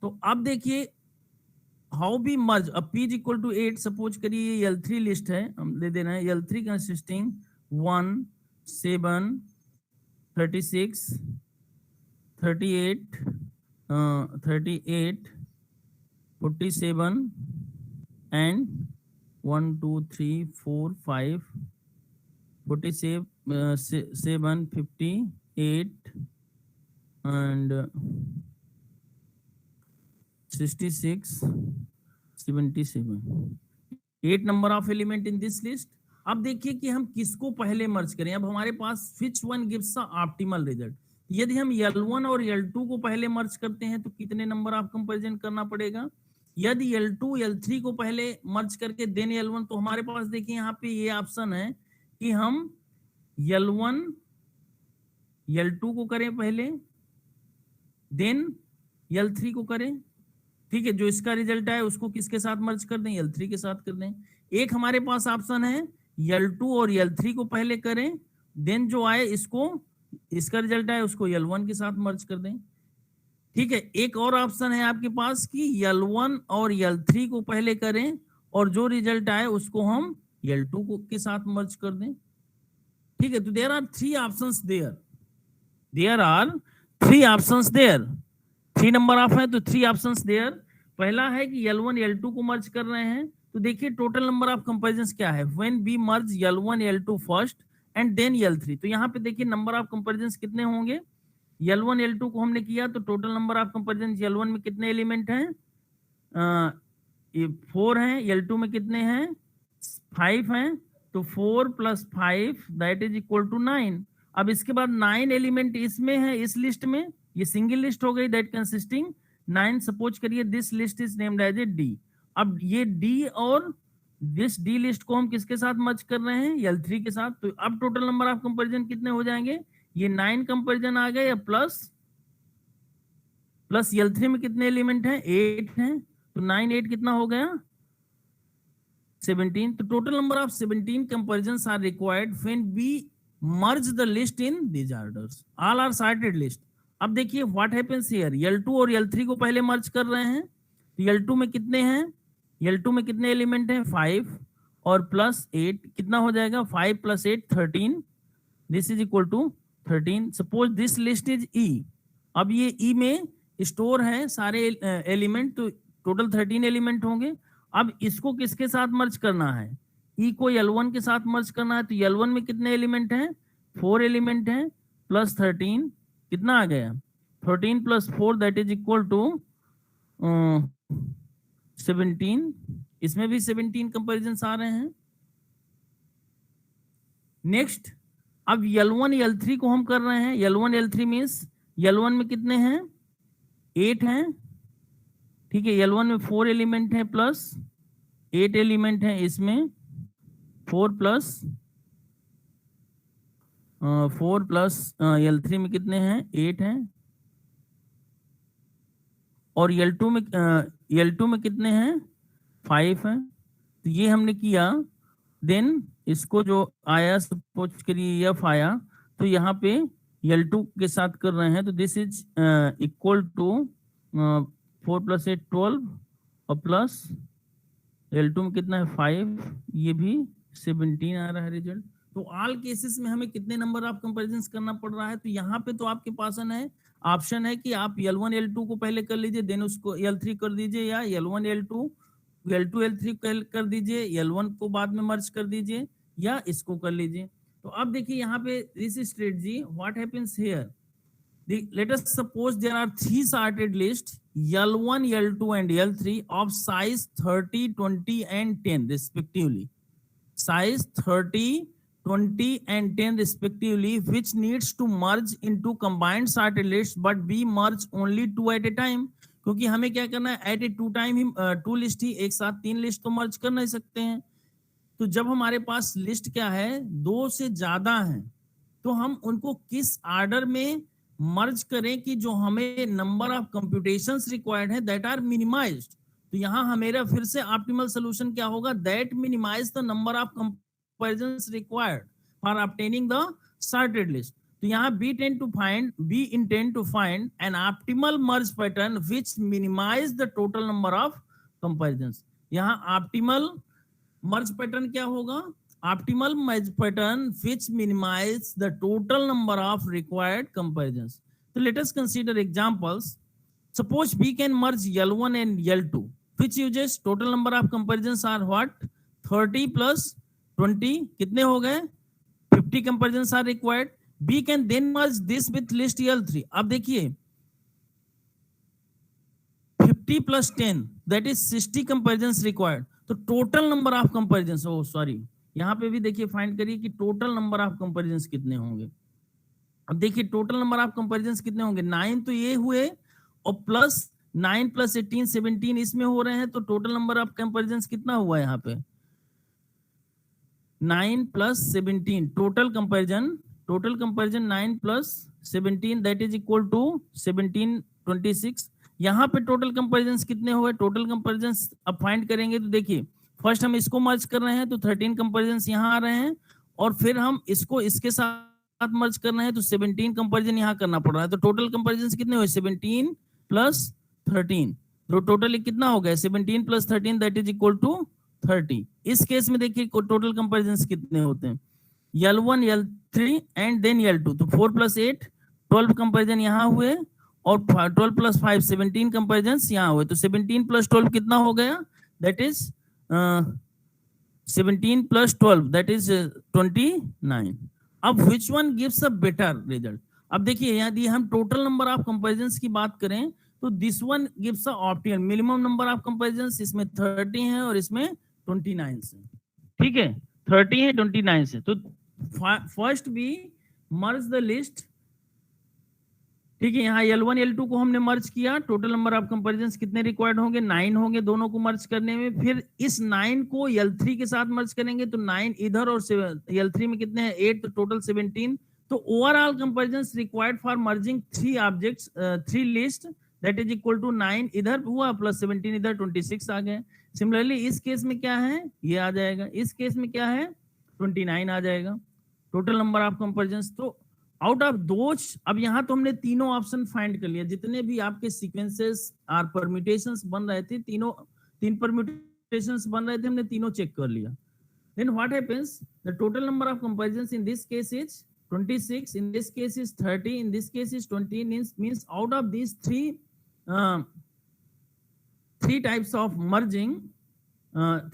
तो अब देखिए हाउ बी मर्ज. अब p is equal to 8, suppose करिए L3 लिस्ट है, हम दे दे रहे हैं L3 consisting 1, 7, 36, 38, 47 and 1, 2, 3, 4, 5, 47, 58 and 66, 77. 8 number of element in this list. अब देखिए कि हम किसको पहले मर्ज करें. अब हमारे पास which one gives the optimal result. यदि हम L1 और L2 को पहले मर्ज करते हैं तो कितने नंबर ऑफ कंपैरिजन करना पड़ेगा. यदि L2 L3 को पहले मर्ज करके देन L1, तो हमारे पास देखिए यहाँ पे ये ऑप्शन है कि हम L1 L2 को करें पहले, देन L3 को करें. ठीक है, जो इसका रिजल्ट है उसको किसके साथ मर्ज कर दें, L3 के साथ कर दें. एक हमारे पास ऑप्शन है L2 और L3 को पहले करें, देन जो आए इसको, इसका रिजल्ट आए उसको L1 के साथ मर्ज कर दें. ठीक है, एक और ऑप्शन है आपके पास कि L1 और L3 को पहले करें और जो रिजल्ट आए उसको हम L2 को के साथ मर्ज कर दें. ठीक है, तो there are 3 options there. There are 3 options there. 3 number of है तो 3 ऑप्शंस देयर. पहला है कि L1 L2 को मर्ज कर रहे हैं, तो देखिए टोटल नंबर ऑफ कंपैरिजंस क्या है. When we merge L1 L2 first and then L3, तो यहाँ पे देखिए नंबर ऑफ कंपैरिजंस कितने होंगे. L1 L2 को हमने किया तो total number of comparison L1 में कितने एलिमेंट हैं, 4 हैं. L2 में कितने हैं, 5 हैं. तो 4 + 5 दैट इज इक्वल टू 9। अब इसके बाद 9 एलिमेंट इसमें है, इस लिस्ट में, ये सिंगल लिस्ट हो गई दैट कंसिस्टिंग 9। सपोज करिए this list is named as a D. अब ये डी और दिस डी लिस्ट को हम किसके साथ मर्ज कर रहे हैं, L3 के साथ। तो अब टोटल नंबर ऑफ कंपैरिजन कितने हो जाएंगे, ये 9 कंपैरिजन आ गए, या प्लस L3 में कितने एलिमेंट हैं, 8 हैं, तो 9 8 कितना हो गया, 17। तो total number of 17 comparisons are required when we merge the list in these orders. All are sorted list. अब देखिए what happens here, L2 और L3 को पहले मर्ज कर रहे हैं, तो L2 में कितने हैं, L2 में कितने एलिमेंट हैं, 5 और प्लस 8 कितना हो जाएगा, 5 + 8 13, this is equal to 13। Suppose this list is E। अब ये E में स्टोर है सारे एलिमेंट, तो टोटल 13 एलिमेंट होंगे। अब इसको किसके साथ मर्ज करना है, E को L1 के साथ मर्ज करना है, तो L1 में कितने एलिमेंट हैं, 4 एलिमेंट हैं, प्लस 13 कितना आ गया, 13 + 4 दैट इज इक्वल टू 17। इसमें भी 17 कंपैरिजंस आ रहे हैं। नेक्स्ट अब L1 L3 को हम कर रहे हैं, L1 L3 मीन्स L1 में कितने हैं, 8 हैं, ठीक है। L1 में 4 एलिमेंट है प्लस 8 एलिमेंट है, इसमें 4 प्लस L3 में कितने हैं, 8 हैं, और L2 में कितने हैं, 5 हैं। तो ये हमने किया, देन इसको जो आया सपोज करिए F आया, तो यहाँ पे L2 के साथ कर रहे हैं, तो दिस इज इक्वल टू 4 + 8 12, और प्लस L2 में कितना है, 5, ये भी 17 आ रहा है रिजल्ट। तो ऑल केसेस में हमें कितने नंबर ऑफ कंपैरिजंस करना पड़ रहा है, तो यहाँ पे तो आपके पास है ऑप्शन है कि आप L1 L2 को पहले कर लीजिए, देन उसको L3 कर दीजिए, या L1 L2 L3 कर दीजिए, L1 को बाद में मर्ज कर दीजिए, या इसको कर लीजिए। तो अब देखिए यहाँ पे this strategy what happens here, let us suppose there are 3 sorted lists L1, L2 and L3 of size 30, 20 and 10 respectively. Size 30, 20 and 10 respectively, which needs to merge into combined sorted lists but be merged only 2 at a time. क्योंकि हमें क्या करना है, at a 2 time ही 2 list ही एक साथ 3 list तो मर्ज कर नहीं सकते हैं। तो जब हमारे पास लिस्ट क्या है, 2 से ज्यादा है, तो हम उनको किस ऑर्डर में मर्ज करें कि जो हमें नंबर ऑफ कंप्यूटेशंस रिक्वायर्ड है दैट आर मिनिमाइज्ड। तो यहाँ हमेरा फिर से ऑप्टिमल सोल्यूशन क्या होगा, that minimize the number of comparisons required for obtaining the sorted list. तो यहाँ we intend to find an optimal merge pattern which minimize the total number of comparisons। यहाँ ऑप्टिमल मर्ज पैटर्न क्या होगा, optimal merge pattern which minimize the total number of required comparisons. So let us consider examples. Suppose we can merge L1 and L2, which uses total number of comparisons are what, 30 plus 20 कितने हो गए, 50 comparisons are required. We can then merge this with list L3. अब देखिए 50 plus 10 that is 60 comparisons required. तो total number of comparisons, oh sorry, यहाँ पे भी देखिए फाइंड करिए कि टोटल नंबर ऑफ कंपैरिजंस कितने होंगे। अब देखिए टोटल नंबर ऑफ कंपैरिजंस कितने होंगे, 9 तो ये हुए, और प्लस 9 + 18 17 इसमें हो रहे हैं, तो टोटल नंबर ऑफ कंपैरिजंस कितना हुआ यहाँ पे, 9 + 17 total comparison 9 + 17 that is equal to 17 26। यहाँ पे टोटल कंपैरिजंस कितने हुए, टोटल कंपैरिजंस अब फाइंड करेंगे, तो देखिए फर्स्ट हम इसको मर्ज कर रहे हैं, तो 13 कंपैरिजंस यहाँ आ रहे हैं, और फिर हम इसको इसके साथ मर्ज कर रहे हैं, तो 17 कंपैरिजन यहाँ करना पड़ रहा है। तो टोटल कंपैरिजंस कितने हुए, 17 + 13, तो टोटल कितना हो गया, 17 + 13 दैट इज इक्वल टू 30। इस केस में देखिए टोटल कंपैरिजंस कितने होते हैं, L1 L3 and then L2, तो 4 + 8 12 कंपैरिजन यहाँ हुए, और 12 + 5 17 कंपैरिजंस यहाँ हुए, तो 17 + 12 कितना हो गया, दैट इज 17 + 12 that is 29। अब which one gives a better result? अब देखिए यदि हम टोटल नंबर ऑफ कंपैरिजंस की बात करें, तो this one gives a optimal minimum number of comparisons, इसमें 30 है और इसमें 29 है, ठीक है। 30 है 29 से, तो first B merge the list, ठीक है। यहाँ L1 L2 को हमने मर्ज किया, टोटल नंबर ऑफ कंपैरिजंस कितने रिक्वायर्ड होंगे, 9 होंगे दोनों को मर्ज करने में। फिर इस 9 को L3 के साथ मर्ज करेंगे तो 9 इधर और L3 में कितने हैं 8, तो टोटल 17। तो overall comparisons required for merging 3 objects 3 list that is equal to 9 इधर हुआ प्लस 17 इधर 26 आ गए। सिमिलरली इस केस में क्या है, ये आ जाएगा, इस केस में क्या है 29 आ जाएगा टोटल नंबर ऑफ कंपैरिजंस। तो आउट ऑफ दोज, अब यहाँ तो हमने तीनों ऑप्शन फाइंड कर लिया, जितने भी आपके सीक्वेंसेस और परम्यूटेशंस बन रहे थे, तीन परम्यूटेशंस बन रहे थे, हमने तीनों चेक कर लिया। Then what happens, the total number of comparisons in this case is 26, in this case is 30, in this case is 20, means out of these three types of merging,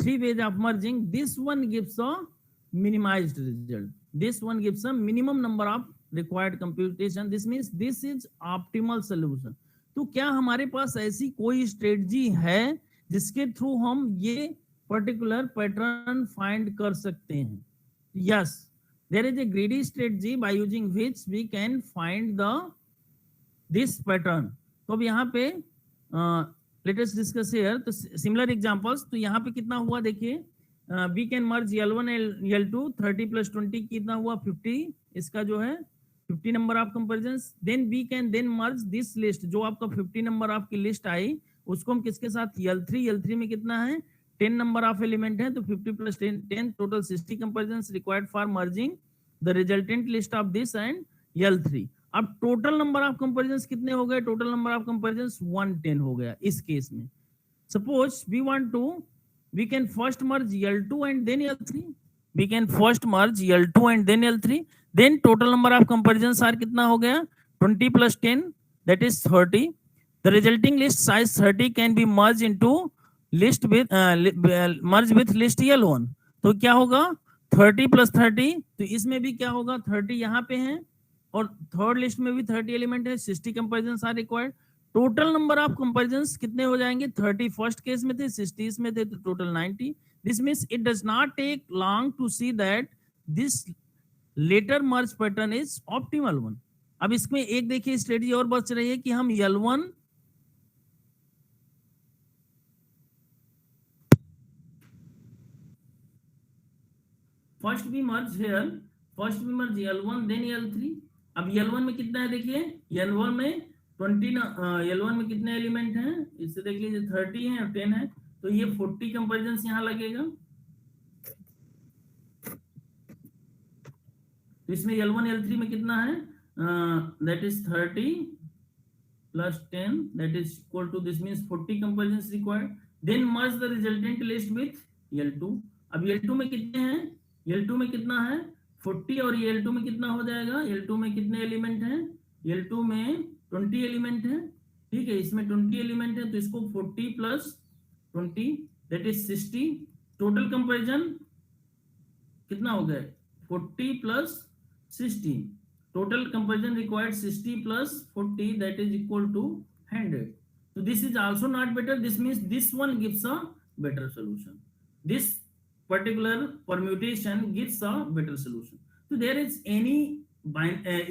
3 ways of merging, this one gives a minimized result, this one gives a minimum number of required computation, this means this is optimal solution। तो क्या हमारे पास ऐसी कोई strategy है जिसके through हम ये particular pattern find कर सकते हैं? Yes, there is a greedy strategy by using which we can find this pattern। तो अब यहाँ पे let us discuss here तो similar examples। तो यहाँ पे कितना हुआ देखिए, we can merge L1 L2 30 plus 20 कितना हुआ 50, इसका जो है 50 number of comparisons. Then we can then merge this list, जो आपका 50 नंबर ऑफ की लिस्ट आई उसको हम किसके साथ L3 में कितना है 10 नंबर ऑफ एलिमेंट है, तो 50 plus 10 total 60 comparisons required for merging the resultant list of this and L3। अब टोटल नंबर ऑफ कंपैरिजंस कितने हो गए, टोटल नंबर ऑफ कंपैरिजंस 110 हो गया इस केस में। Suppose we can first merge L2 and then L3, we can first merge L2 and then L3, then total number of comparisons are कितना हो गया 20 plus 10 that is 30। the resulting list size 30 can be merged into list with merge with list L1। तो क्या होगा 30 plus 30, तो इसमें भी क्या होगा 30 यहाँ पे है और थर्ड लिस्ट में भी 30 एलिमेंट है, 60 comparisons are required. Total number of comparisons कितने हो जाएंगे 30 फर्स्ट केस में थे, 60 इसमें थे, तो total 90। This means it does not take long to see that this latter merge pattern is optimal one. अब इसमें एक देखिए स्ट्रेटजी और बच रही है कि हम L1 फर्स्ट भी मर्ज हियर, फर्स्ट भी मर्ज L1 देन L3। अब L1 में कितना है देखिए, L1 में 20 L1 में कितने एलिमेंट हैं, इससे देख लीजिए 30 है और 10 है, तो ये 40 कंपैरिजंस यहाँ लगेगा। तो इसमें L1 L3 में कितना है that is 30 plus 10 that is equal to this means 40 comparisons required। then merge the resultant list with L2। अब L2 में कितने हैं, L2 में कितना है 40 और ये L2 में कितना हो जाएगा, L2 में कितने एलिमेंट हैं, L2 में 20 एलिमेंट है, ठीक है, इसमें 20 एलिमेंट है, तो इसको 40 plus 20 that is 60। Total comparison कितना हो गया 40 plus 60, total comparison required 60 plus 40 that is equal to 100। so this is also not better, this means this one gives a better solution, this particular permutation gives a better solution। so there is any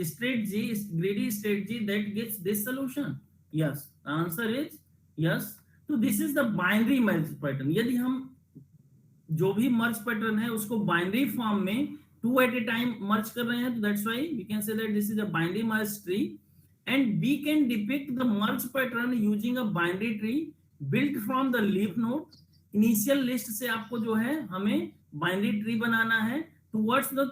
strategy, greedy strategy that gives this solution? yes, the answer is yes। so this is the binary merge pattern। यदि हम जो भी merge pattern है उसको binary form में 2 at a time merge कर रहे हैं, तो that's why we can say that this is a binary merge tree and we can depict the merge pattern using a binary tree built from the leaf node। initial list से आपको जो है हमें binary tree बनाना है, towards the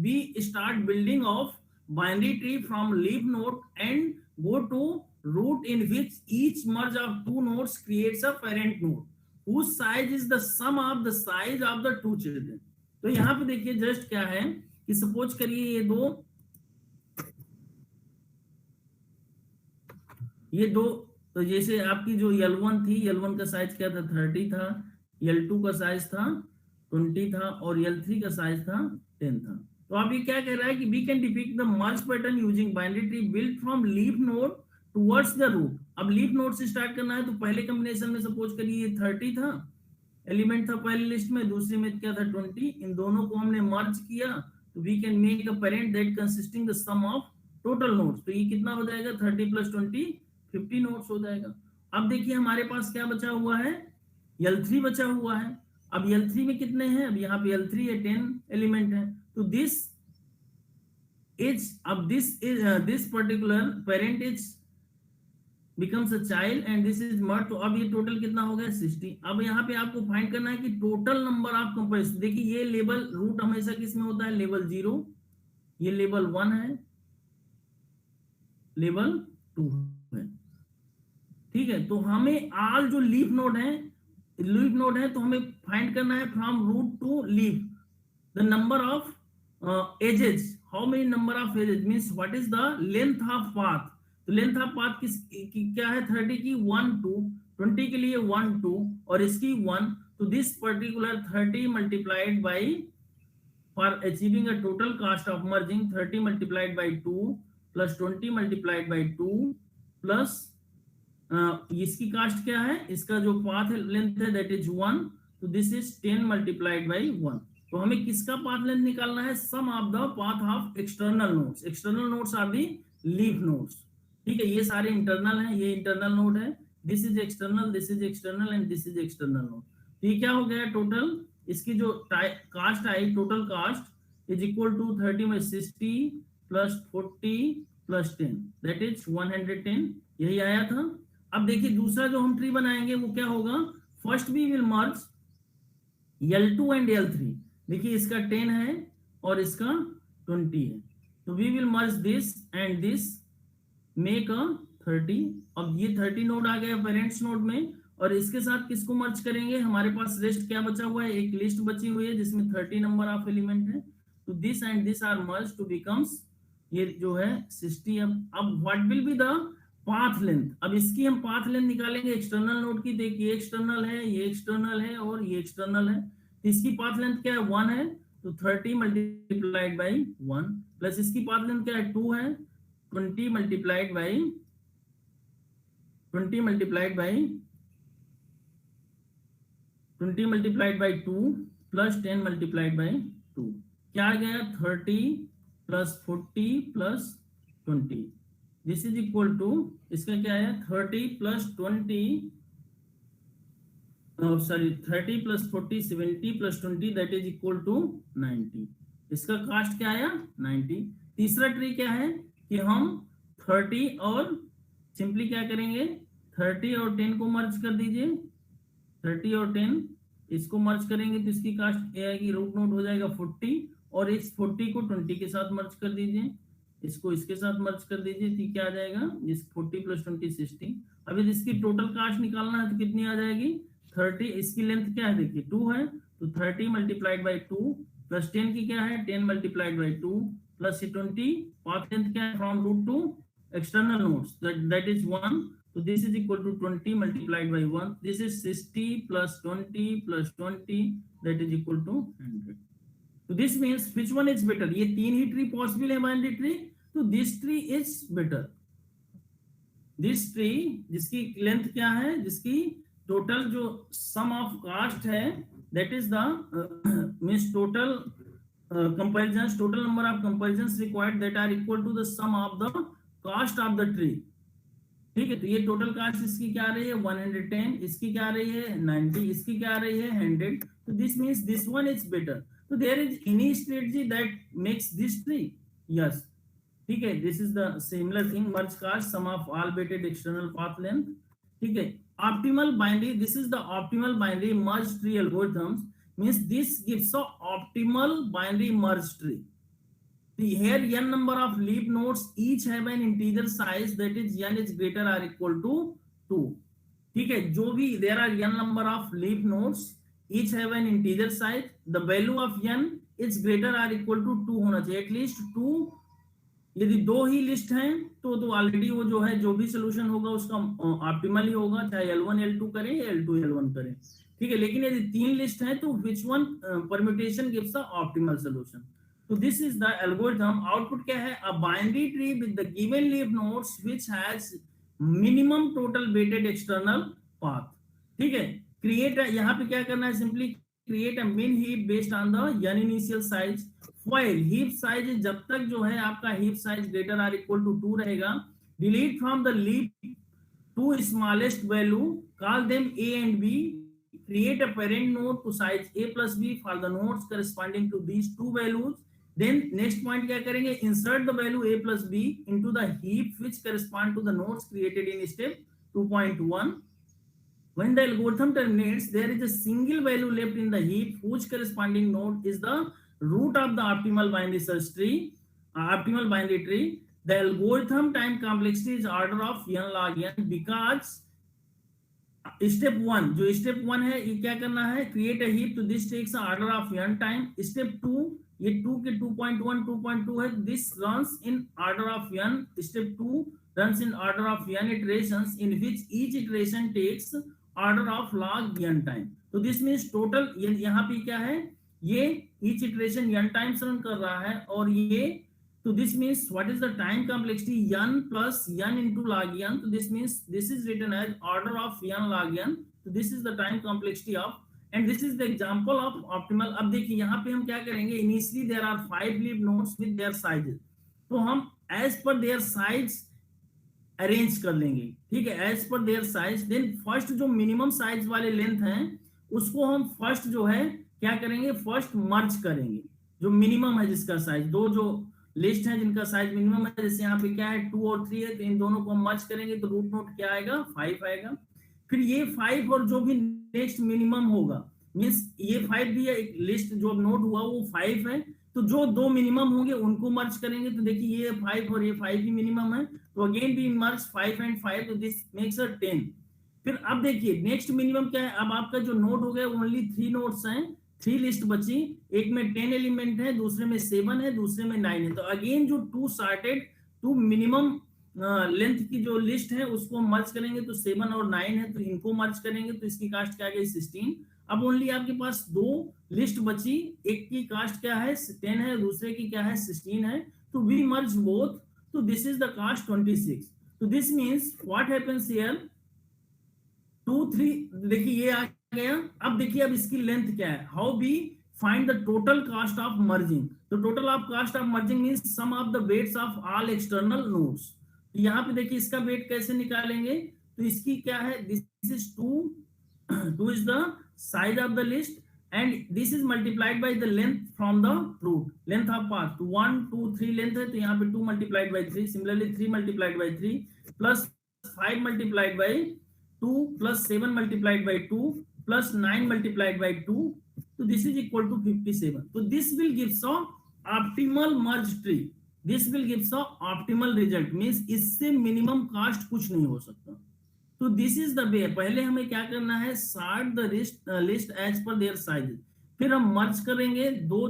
we start building of binary tree from leaf node and go to root in which each merge of 2 nodes creates a parent node whose size is the sum of the size of the 2 children। तो यहाँ पे देखिए just क्या है कि suppose करिए ये दो तो जैसे आपकी जो L1 थी, L1 का साइज क्या था 30 था, L2 का साइज था 20 था और L3 का साइज था 10 था। तो आप ये क्या कह रहा है कि we can depict the merge pattern using binary tree built from leaf node towards the root। अब leaf node से स्टार्ट करना है, तो पहले कॉम्बिनेशन में सपोज करिए 30 था एलिमेंट था पहली लिस्ट में, दूसरी में क्या था 20, इन दोनों को हमने मर्ज किया तो we can make a parent that consisting the sum of total nodes. तो ये कितना हो जाएगा 30 + 20 50 नोड्स हो जाएगा। अब देखिए हमारे पास क्या बचा हुआ है, L3 बचा हुआ है। अब L3 में कितने हैं, अब यहाँ पे L3 है 10 एलिमेंट है, तो this particular parent is becomes a child and this is merged। तो अब ये टोटल कितना हो गया 60। अब यहाँ पे आपको फाइंड करना है कि टोटल नंबर ऑफ कंपेरिजन। देखिए ये लेवल रूट हमेशा किस में होता है, लेवल 0, ये लेवल 1 है, लेवल 2 है, ठीक है। तो हमें ऑल जो लीफ नोड है तो हमें फाइंड करना है from root to leaf the number of edges. How many number of edges means what is the length of path. तो लेंथ ऑफ पाथ क्या है 30 की 1 2, 20 के लिए 1 2 और इसकी 1। तो this particular 30 multiplied by for achieving a total cost of merging 30 multiplied by 2 plus 20 multiplied by 2 plus इसकी कास्ट क्या है, इसका जो पाथ लेंथ है दैट इज 1। तो दिस इज 10 मल्टीप्लाइड बाई 1। तो हमें किसका पाथ लेंथ निकालना है, sum of the path of external nodes. External nodes are the leaf nodes, ठीक है। ये सारे इंटरनल हैं, ये इंटरनल नोड है, this is external, this is external and this is external node. तो ये क्या हो गया टोटल, इसकी जो कास्ट आई, total cost is equal to 30 में 60 प्लस 40 प्लस 10 दैट इज 110, यही आया था। अब देखिए दूसरा जो हम ट्री बनाएंगे वो क्या होगा, first we will merge L2 and L3। देखिए इसका 10 है और इसका 20 है, तो we will merge this and this make a 30। अब ये 30 नोड आ गया पेरेंट्स नोड में, और इसके साथ किसको मर्ज करेंगे, हमारे पास रेस्ट क्या बचा हुआ है, एक लिस्ट बची हुई है जिसमें 30 नंबर ऑफ एलिमेंट है। तो this and this are merge to becomes ये जो है 60। अब what will be the path length, अब इसकी हम पाथ लेंथ निकालेंगे एक्सटर्नल नोड की। देखिए एक्सटर्नल है, ये एक्सटर्नल है और ये एक्सटर्नल है, तो इसकी पाथ लेंथ क्या है 1 है, तो 30 मल्टीप्लाइड बाई 1 प्लस इसकी पाथ लेंथ क्या है 2 है, 20 multiplied by 20 multiplied by 2 plus 10 multiplied by 2 क्या आ गया 30 plus 40 plus 20। This is equal to, इसका क्या है 30 plus 20 sorry 30 plus 40 70 plus 20 that is equal to 90। इसका कास्ट क्या आया 90। तीसरा ट्री क्या है कि हम 30 और सिंपली क्या करेंगे 30 और 10 को मर्ज कर दीजिए, 30 और 10 इसको मर्ज करेंगे तो इसकी कास्ट क्या आएगी, रूट नोट हो जाएगा 40 और इस 40 को 20 के साथ मर्ज कर दीजिए, इसको इसके साथ मर्ज कर दीजिए, तो क्या आ जाएगा इस 40 प्लस 20 60। अब यदि इसकी टोटल कास्ट निकालना है तो कितनी आ जाएगी 30। इसकी लेंथ क्या है देखिए 2 है, तो 30 मल्टीप्लाइड बाई 2 प्लस 10 की क्या है 10 multiplied by 2 plus 20 path length क्या है from root to external nodes that is 1। तो this is equal to 20 multiplied by 1, this is 60 plus 20 plus 20 that is equal to 100। तो this means which one is better, ये तीन ही tree possible है binary tree, तो this tree is better. This tree जिसकी length क्या है, जिसकी टोटल जो सम ऑफ कास्ट है that is the means total comparisons, total number of comparisons required that are equal to the sum of the cost of the tree, ठीक है। तो ये टोटल कास्ट इसकी क्या आ रही है 110, इसकी क्या आ रही है 90, इसकी क्या आ रही है 100। तो this means this one is better. तो there is any strategy that makes this tree, yes, ठीक है। This is the similar thing, merge cost sum of all weighted external path length, ठीक है। Optimal binary, this is the optimal binary merge tree algorithms, means this gives a optimal binary merge tree. Here n number of leaf nodes each have an integer size that is n is greater or equal to 2, ठीक है। जो भी there are n number of leaf nodes each have an integer size, the value of n is greater or equal to 2 होना चाहिए, at least 2। यदि दो ही list हैं तो ऑलरेडी वो जो है जो भी सोल्यूशन होगा उसका ऑप्टिमल ही होगा, चाहे L1 L2 करें या L2 L1 करें, ठीक है। लेकिन यदि तीन लिस्ट हैं तो which one permutation gives the optimal solution। तो this is the algorithm. Output क्या है, a binary tree with the given leaf nodes which has minimum total weighted external path, ठीक है। क्रिएट, यहाँ पे क्या करना है, simply create a min heap based on the n initial size, while heap size जब तक जो है आपका heap size greater or equal to 2 रहेगा, delete from the heap two smallest value, call them a and b, create a parent node to size a plus b for the nodes corresponding to these two values. Then next point क्या करेंगे, insert the value a plus b into the heap which correspond to the nodes created in step 2.1. When the algorithm terminates, there is a single value left in the heap whose corresponding node is the root of the optimal binary search tree, optimal binary tree. The algorithm time complexity is order of n log n because step 1, जो step 1 है ये क्या करना है, create a heap, तो this takes order of n time. Step 2, ये 2 के 2.1 2.2 है, this runs in order of n. Step 2 runs in order of n iterations in which each iteration takes order of log n time. तो this means total यहाँ पे क्या है, ये each iteration n times run कर रहा है, और ये, so this means what is the time complexity, n plus n into log n. So this means this is written as order of n log n. So this is the time complexity of, and this is the example of optimal. अब देखिए यहाँ पे हम क्या करेंगे, initially there are 5 leaf nodes with their sizes, तो हम as per their size arrange कर लेंगे, ठीक है, as per their size. Then first जो मिनिमम साइज वाले लेंथ हैं उसको हम फर्स्ट जो है क्या करेंगे, फर्स्ट मर्ज करेंगे, जो मिनिमम है जिसका साइज, दो जो लिस्ट है जिनका साइज मिनिमम है, जैसे यहाँ पे क्या है 2 और 3 है, तो इन दोनों को हम मर्ज करेंगे तो रूट नोड क्या आएगा, 5 आएगा. फिर ये 5 और जो भी नेक्स्ट मिनिमम होगा, मींस ये 5 भी है, एक लिस्ट जो नोड हुआ वो 5 है, तो जो दो मिनिमम होंगे उनको मर्ज करेंगे. तो देखिए ये 5 और ये 5 भी मिनिमम है, तो अगेन भी मर्ज 5 and 5, तो दिस मेक्स अ 10. फिर अब देखिए नेक्स्ट मिनिमम क्या है, अब आपका जो नोड हो गया ओनली 3 नोड्स हैं, 3 लिस्ट बची, एक में 10 एलिमेंट है, दूसरे में 7 है, दूसरे में 9 है. तो अगेन जो 2 सॉर्टेड 2 मिनिमम लेंथ की जो लिस्ट है उसको मर्ज करेंगे, तो 7 और 9 है, तो इनको मर्ज करेंगे, तो इसकी कास्ट क्या गई 16. अब ओनली आपके पास 2 लिस्ट बची, एक की कास्ट क्या है 10 है, दूसरे की क्या है 16 है, तो वी मर्ज बोथ, तो दिस इज द कास्ट 26. तो this means what happens here, 2 3, देखिए ये आ गया. अब देखिए अब इसकी लेंथ क्या है, how we find the total cost of merging. तो total of cost of merging means sum of the weights of all external nodes. यहाँ पे देखिए इसका वेट कैसे निकालेंगे, तो इसकी क्या है, this is 2 is the size of the list and this is multiplied by the length from the root, length of path. तो 1 2 3 लेंथ है, तो यहाँ पे 2 multiplied by 3, similarly 3 multiplied by 3 plus 5 multiplied by 2 plus 7 multiplied by 2 plus 9 multiplied by 2, so this is equal to 57. So this will give a optimal merge tree, this will give a optimal result, means इससे minimum cost कुछ नहीं हो सकता. तो this is the way. पहले हमें क्या करना है, sort the list as per their size, फिर हम मर्ज करेंगे दो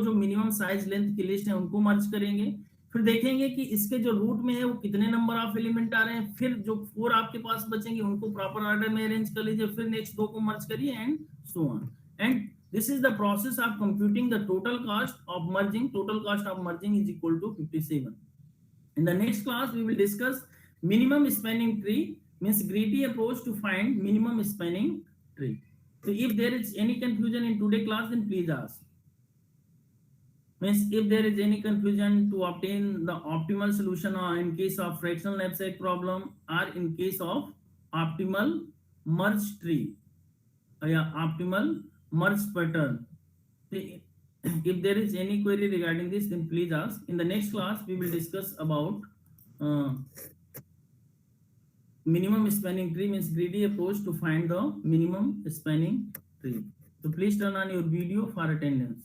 जो मिनिमम साइज लेंथ की लिस्ट है उनको मर्ज करेंगे, फिर देखेंगे कि इसके जो रूट में है वो कितने नंबर ऑफ एलिमेंट आ रहे हैं, फिर जो 4 आपके पास बचेंगे उनको प्रॉपर ऑर्डर में अरेंज कर लीजिए, फिर नेक्स्ट 2 को मर्ज करिए and so on. And this is the process of computing the total cost of merging. Total cost of merging is equal to 57. In the next class, we will discuss minimum spanning tree, means greedy approach to find minimum spanning tree. So if there is any confusion in today's class, then please ask. Means if there is any confusion to obtain the optimal solution or in case of fractional knapsack problem or in case of optimal merge tree or optimal merge pattern. If there is any query regarding this, then please ask. In the next class, we will discuss about minimum spanning tree, means greedy approach to find the minimum spanning tree. So please turn on your video for attendance.